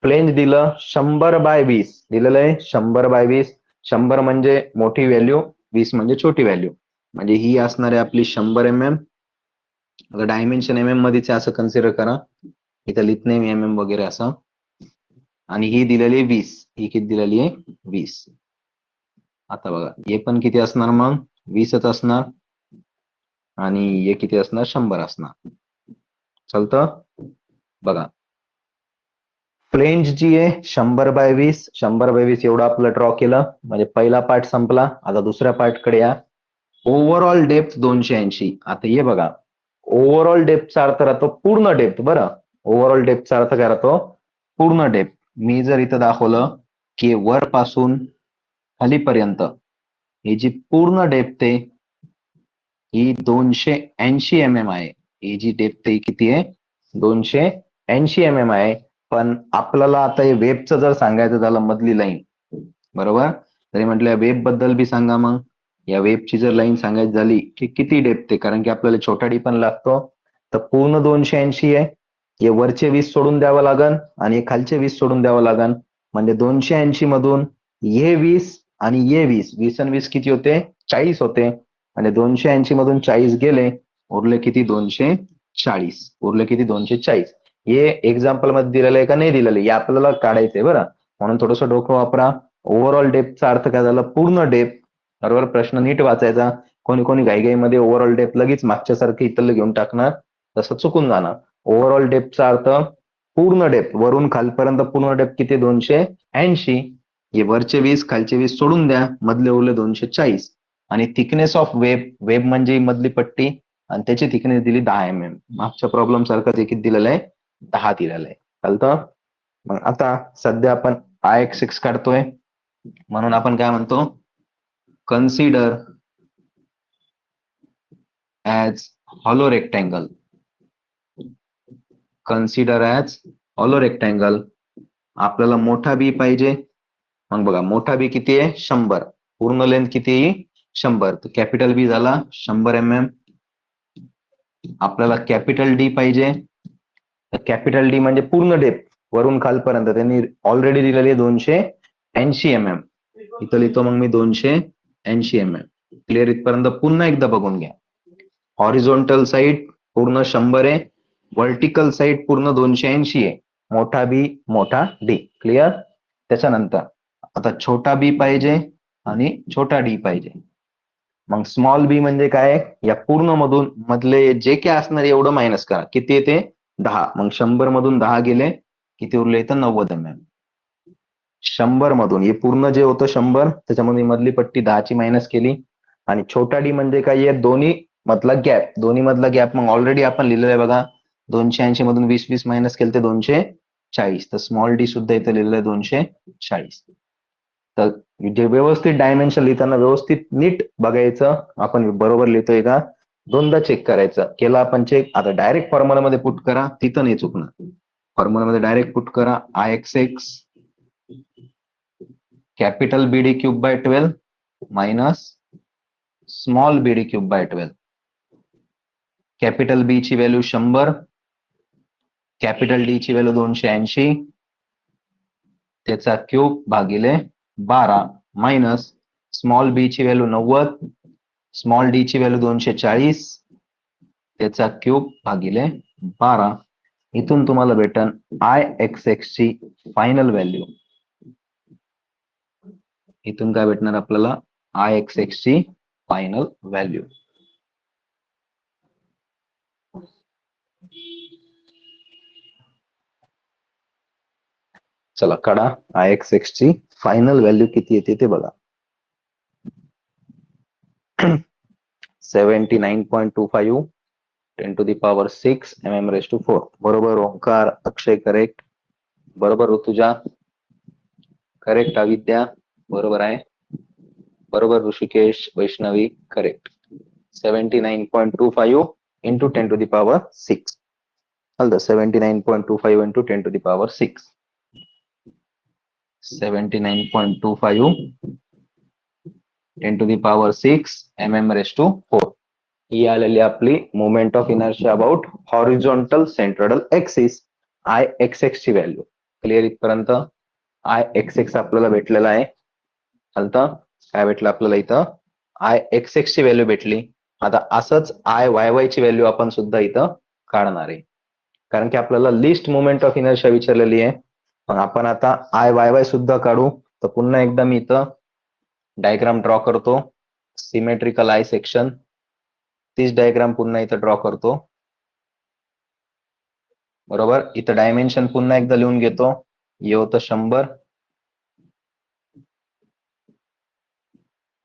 फ्लेंज दिलं 100/20 दिलेलं आहे. 100/20. 100 म्हणजे मोठी व्हॅल्यू, 20 म्हणजे छोटी व्हॅल्यू. म्हणजे ही असणार आहे आपली 100 mm. आता डायमेन्शन MM मध्येच असं कन्सिडर करा. इथं लिहित नाही मी MM वगैरे असं. आणि ही दिलेली 20. ही किती दिलेली आहे? 20. आता बघा, हे पण किती असणार मग? 20च असणार. आणि हे किती असणार? 100 असणार. चालतं? बघा, फ्लेंज जी आहे 100/20. 100/20 एवढं आपलं ड्रॉ केलं, म्हणजे पहिला पार्ट संपला. आता दुसऱ्या पार्ट कडे या. Overall depth 280. आता हे बघा, ओव्हरऑल डेप्थचा अर्थ राहतो पूर्ण डेप्थ. बरं, ओव्हरऑल डेप्थचा अर्थ काय राहतो? पूर्ण डेप्थ. मी जर इथं दाखवलं की वरपासून खालीपर्यंत ही जी पूर्ण डेप्थ आहे ही 280 mm आहे. ही जी डेप्थ आहे किती आहे? 280 mm आहे. पण आपल्याला आता हे वेबचं जर सांगायचं झालं, मधली लाईन, बरोबर, तरी म्हटलं वेब बद्दल बी सांगा. मग या वेबची जर लाईन सांगायची झाली की किती डेप्थ आहे, कारण की आपल्याला छोटा डी पण लागतो, तर पूर्ण 280 आहे. हे वरचे 20 सोडून द्यावं लागन आणि खालचे 20 सोडून द्यावं लागन. म्हणजे 280 मधून हे 20 आणि हे 20, 20 आणि 20 किती होते? 40 होते. आणि 280 मधून 40 गेले, उरले किती? 240. उरले किती? 240. हे एक्झाम्पल मध्ये दिलेलं आहे का नाही दिलेलं हे आपल्याला काढायचंय. बरं, म्हणून थोडंसं डोकं वापरा. ओव्हरऑल डेप्थचा अर्थ काय झाला? पूर्ण डेप्थ. बरोबर, प्रश्न नीट वाचायचा. कोणी कोणी घाईघाईमध्ये ओव्हरऑल डेप्थ लगेच मागच्यासारखं इथलं घेऊन टाकणार, तसं चुकून जाणार. ओव्हरऑल डेप्थचा अर्थ पूर्ण डेप्थ, वरून खालपर्यंत पूर्ण डेप्थ किती? 280. हे वरचे 20 खालचे 20 सोडून द्या, मधले उरले 240. आणि थिकनेस ऑफ वेब, वेब म्हणजे मधली पट्टी, आणि त्याची थिकनेस दिली 10 mm. मागच्या प्रॉब्लेम सारखं किती दिलेलं आहे? 10 दिलेलं आहे. चालतं? मग आता सध्या आपण IX6 काढतोय, म्हणून आपण काय म्हणतो? Consider as hollow rectangle. Consider as hollow rectangle. आपल्याला मोठा बी पाहिजे. मग बघा, मोठा बी किती आहे? 100. पूर्ण लेंथ किती आहे? 100. तर कॅपिटल बी झाला 100 mm. आपल्याला कॅपिटल डी पाहिजे. तर कॅपिटल डी म्हणजे पूर्ण डेप्थ वरून खालपर्यंत त्यांनी ऑलरेडी दिलेली आहे 280 mm. इथं लिहितो मग मी 280 mm. क्लिअर? इथपर्यंत पुन्हा एकदा बघून घ्या. हॉरिझॉन्टल साईड पूर्ण 100 आहे, व्हर्टिकल साईड पूर्ण 280 आहे. मोठा बी मोठा डी. क्लिअर? त्याच्यानंतर आता छोटा बी पाहिजे आणि छोटा डी पाहिजे. मग स्मॉल बी म्हणजे काय? या पूर्ण मधून मधले जे काय असणार एवढं मायनस करा. किती येते? 10. मग 100 मधून 10 गेले, किती उरले? इथं 90 mm. 100 मधून हे पूर्ण जे होतं 100 त्याच्यामध्ये मधली पट्टी 10ची मायनस केली आणि छोटा डी म्हणजे काय आहे दोन्ही मधला गॅप, दोन्ही मधला गॅप मग ऑलरेडी आपण लिहिलेलं आहे बघा 280 मधून 20 मायनस केलं ते 240. तर स्मॉल डी सुद्धा इथे लिहिलेलं आहे 240. तर जे व्यवस्थित डायमेन्शन लिहिताना व्यवस्थित नीट बघायचं आपण बरोबर लिहितोय का, दोनदा चेक करायचं. केला आपण चेक, आता डायरेक्ट फॉर्म्युलामध्ये पुट करा, तिथं नाही चुकणार. फॉर्म्युलामध्ये डायरेक्ट पुट करा IXX capital BD cube by 12 minus small BD cube by 12. Capital B ची व्हॅल्यू 100, कॅपिटल डी ची व्हॅल्यू 280 त्याचा क्यूब भागिले 12 मायनस स्मॉल बी ची व्हॅल्यू 90, स्मॉल डी ची व्हॅल्यू 240 त्याचा क्यूब भागिले 12. इथून तुम्हाला भेटन IXX ची फायनल व्हॅल्यू. इथून काय भेटणार आपल्याला IXX ची फायनल व्हॅल्यू. चला काढा IXX ची फायनल व्हॅल्यू किती येते ते बघा. 79.25 10 to the power 6 mm/4. बरोबर ओंकार, अक्षय करेक्ट, बरोबर ऋतुजा करेक्ट, अविद्या बरोबर आहे, बरोबर Rishikesh, Vaishnavi correct. 79.25 into 10 to the power 6. 79.25 into 10 to the power 6. 79.25 10 to the power 6 mm/4. ही आलेली आपली moment of inertia about horizontal centroidal axis IXX ची व्हॅल्यू. क्लिअर इथपर्यंत? IXX आपल्याला भेटलेला आहे. चालतं काय भेटलं आपल्याला इथं IXX ची व्हॅल्यू भेटली. आता असंच IYY ची व्हॅल्यू आपण सुद्धा इथं काढणार आहे, कारण की आपल्याला लिस्ट मोमेंट ऑफ इनर्शिया विचारलेली आहे. मग आपण आता IYY सुद्धा काढू. तर पुन्हा एकदा मी इथं डायग्राम ड्रॉ करतो, सिमेट्रिकल आय सेक्शन. तीच डायग्राम पुन्हा इथं ड्रॉ करतो. बरोबर, इथं डायमेन्शन पुन्हा एकदा लिहून घेतो. हे होतं 100,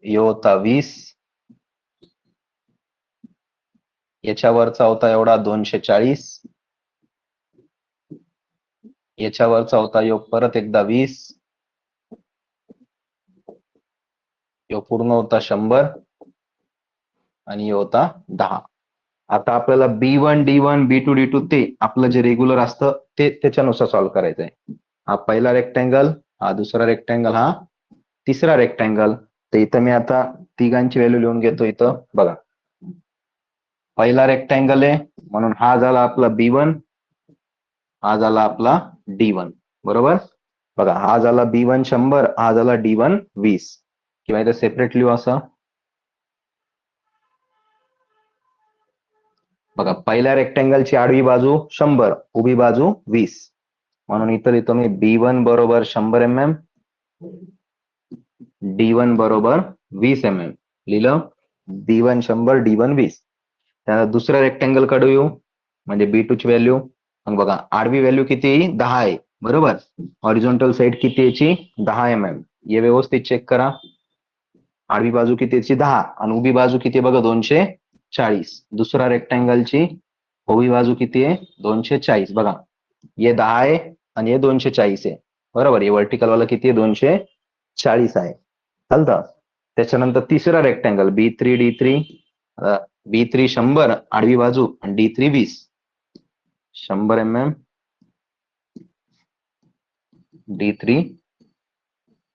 हे होता 20, याच्यावरचा होता एवढा 240, याच्यावरचा होता यो परत एकदा 20, यो पूर्ण होता 100 आणि यो होता 10. आता आपल्याला B1 D1 B2 D2 ते आपलं जे रेग्युलर असतं ते त्याच्यानुसार सॉल्व्ह करायचंय. हा पहिला रेक्टँगल, हा दुसरा रेक्टँगल, हा तिसरा रेक्टँगल. तर इथं मी आता तिघांची व्हॅल्यू लिहून घेतो. इथं बघा पहिला रेक्टँगल आहे म्हणून हा झाला आपला B1, हा झाला आपला D1. बरोबर, बघा हा झाला B1 100, हा झाला D1 20. किंवा इथं सेपरेट लिहू असं. बघा पहिल्या रेक्टँगलची आडवी बाजू 100, उभी बाजू 20, म्हणून इथं लिहितो मी B1 बरोबर 100 mm, D1 बरोबर 20 mm. लिहिलं B1 100 D1 20. त्यानंतर दुसरा रेक्टँगल कडे येऊ, म्हणजे B2 ची व्हॅल्यू. मग बघा आडवी व्हॅल्यू किती 10 आहे, बरोबर. हॉरिझॉन्टल साइड किती याची 10 mm. हे व्यवस्थित चेक करा. आडवी बाजू किती याची 10 आणि उभी बाजू किती बघा 240. दुसरा रेक्टँगलची उभी बाजू किती आहे 240. बघा हे 10 आहे आणि हे 240 आहे, बरोबर. हे व्हर्टिकल वाला किती आहे 240 आहे. चालतं. त्याच्यानंतर तिसरा रेक्टँगल B3 D3, B3 100 आडवी बाजू आणि D3 20. 100 mm D3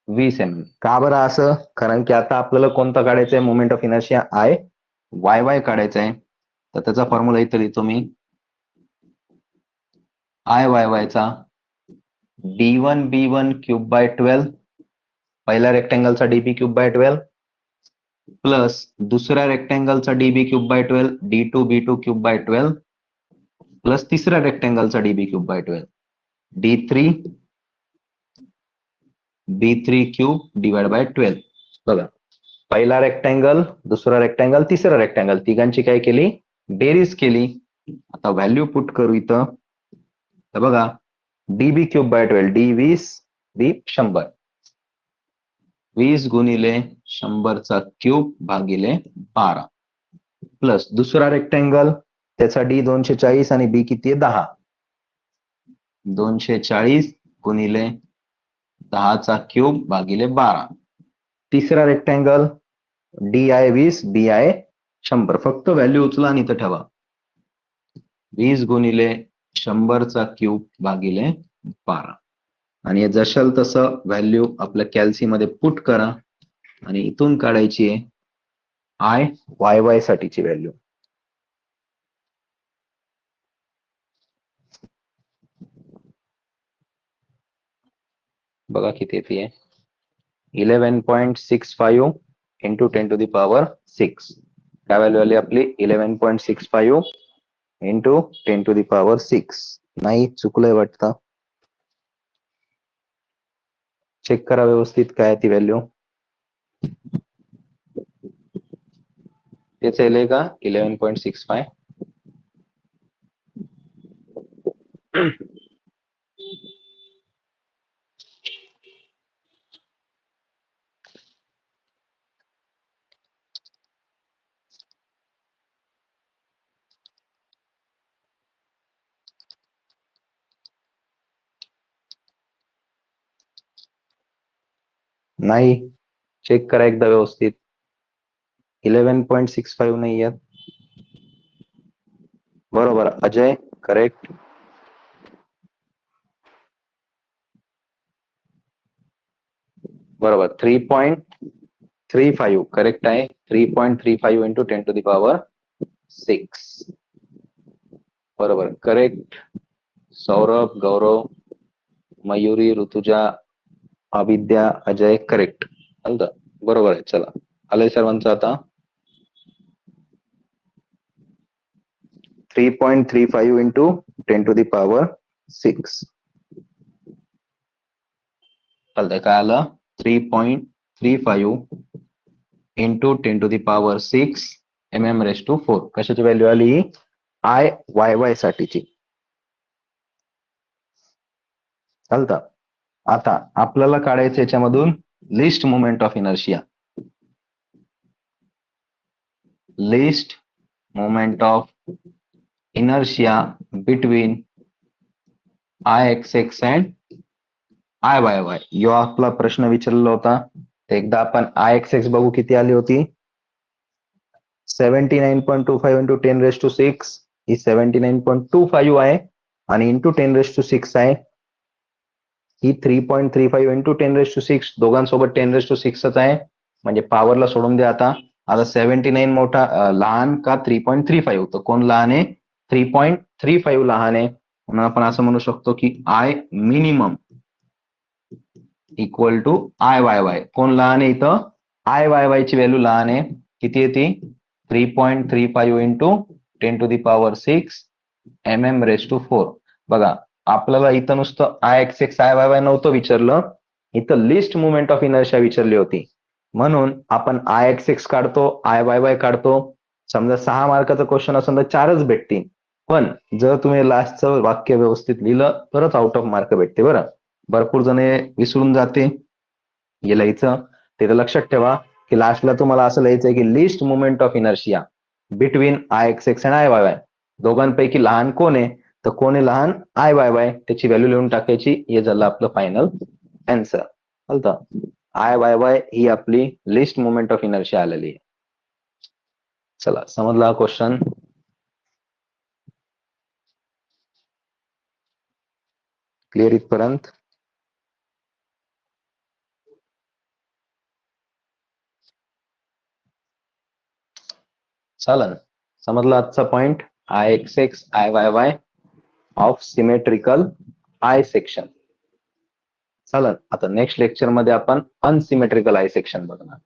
20 mm. का बरं असं? कारण की आता आपल्याला कोणता काढायचा आहे मोमेंट ऑफ इनर्शिया IYY काढायचा आहे. तर त्याचा फॉर्म्युला इथं लिहितो मी. IYY चा D1 B1 क्यूब बाय 12, पहिल्या रेक्टँगलचा DB क्यूब बाय 12 प्लस दुसऱ्या रेक्टँगलचा DB cube by 12 D2 B2 cube by 12 plus तिसऱ्या रेक्टँगलचा DB cube by 12 D3 B3 cube divide by 12. बघा पहिला रेक्टँगल, दुसरा रेक्टँगल, तिसरा रेक्टँगल, तिघांची काय केली बेरीज केली. आता व्हॅल्यू पुट करू इथं. तर बघा DB क्यूब बाय 12 D20 बी 100. 20 गुणिले 100चा क्यूब भागिले 12 प्लस दुसरा रेक्टँगल त्याचा डी 240 आणि बी किती आहे 10. 240 गुणिले 10चा क्यूब भागिले 12. तिसरा रेक्टँगल डी आहे 20, बी आहे 100. फक्त व्हॅल्यू उचला आणि इथं ठेवा. 20 गुणिले 100चा क्यूब भागिले 12 आणि जशाल तसं व्हॅल्यू आपल्या कॅल्सी मध्ये पुट करा आणि इथून काढायची आहे आय वाय वाय साठीची व्हॅल्यू. बघा किती येते 11.65 इंटू 10 टू द पॉवर 6. काय व्हॅल्यू आली आपली 11.65 इंटू 10 टू द पॉवर 6. नाही चुकलंय वाटतं. चेक करा व्यवस्थित काय ती व्हॅल्यू. तेच येईल का 11.65. नाही चेक करा एकदा व्यवस्थित. 11.65 नाही आहेत. बरोबर अजय करेक्ट. बरोबर 3.35 करेक्ट आहे. 3.35 इंटू 10 टू द पॉवर 6. बरोबर करेक्ट. सौरभ, गौरव, मयुरी, ऋतुजा, अविद्या, अजय करेक्ट. बरोबर आहे. चला आलंय सर्वांचं आता. 3.35 इंटू 10 टू द पॉवर 6. चालतंय काय आलं 3.35 into 10 to the power 6 mm⁴. कशाची व्हॅल्यू आली आय वाय वाय साठीची. चालतं. आता आपल्याला काढायचं याच्यामधून least moment of inertia. Least moment of inertia between I x X and I Y Y. यो आपला प्रश्न विचारलेला होता. एकदा आपण आय एक्स एक्स बघू किती आली होती. 79.25 इंटू 10⁶ ही 79.25 आहे आणि इंटू 10⁶ आहे ही 3.35 इंटू 10⁶. दोघांसोबत 10⁶ आहे म्हणजे पॉवरला सोडून द्या. आता 79 मोठा लहान का 3.35. तर कोण लहान आहे 3.35 लहान आहे. म्हणून आपण असं म्हणू शकतो की I minimum equal to I Y y. कोण लहान आहे इथं आय वाय वाय ची व्हॅल्यू लहान आहे. किती आहे ती 3.35 into 10 to the power 6 mm⁴. बघा आपल्याला इथं नुसतं I x X I Y Y नव्हतं विचारलं. इथं लिस्ट मुवमेंट ऑफ इनर्शिया विचारली होती. म्हणून आपण आय एक्स एक्स काढतो आय वाय वाय काढतो. समजा 6 मार्काचा क्वेश्चन असेल तर 4च भेटतील. पण जर तुम्ही लास्टचं वाक्य व्यवस्थित लिहिलं तरच आउट ऑफ मार्क भेटते. बरं भरपूर जण विसरून जाते हे लिहायचं. ते तर लक्षात ठेवा की लास्टला तुम्हाला असं लिहायचंय की list movement of inertia between I x X and I Y Y. दोघांपैकी लहान कोण आहे तर कोण आहे लहान आय वाय वाय. त्याची व्हॅल्यू लिहून टाकायची. हे झालं आपलं फायनल आन्सर. चालतं. आय वाय वाय ही आपली लिस्ट मुवमेंट ऑफ इनर्शिया आलेली आहे. चला समजला हा क्वेश्चन. क्लिअर इथपर्यंत. चालन समजला आजचा point I x X I Y Y of symmetrical I section. चालन आता नेक्स्ट लेक्चर मध्ये आपण अनसिमेट्रिकल आय सेक्शन बघणार.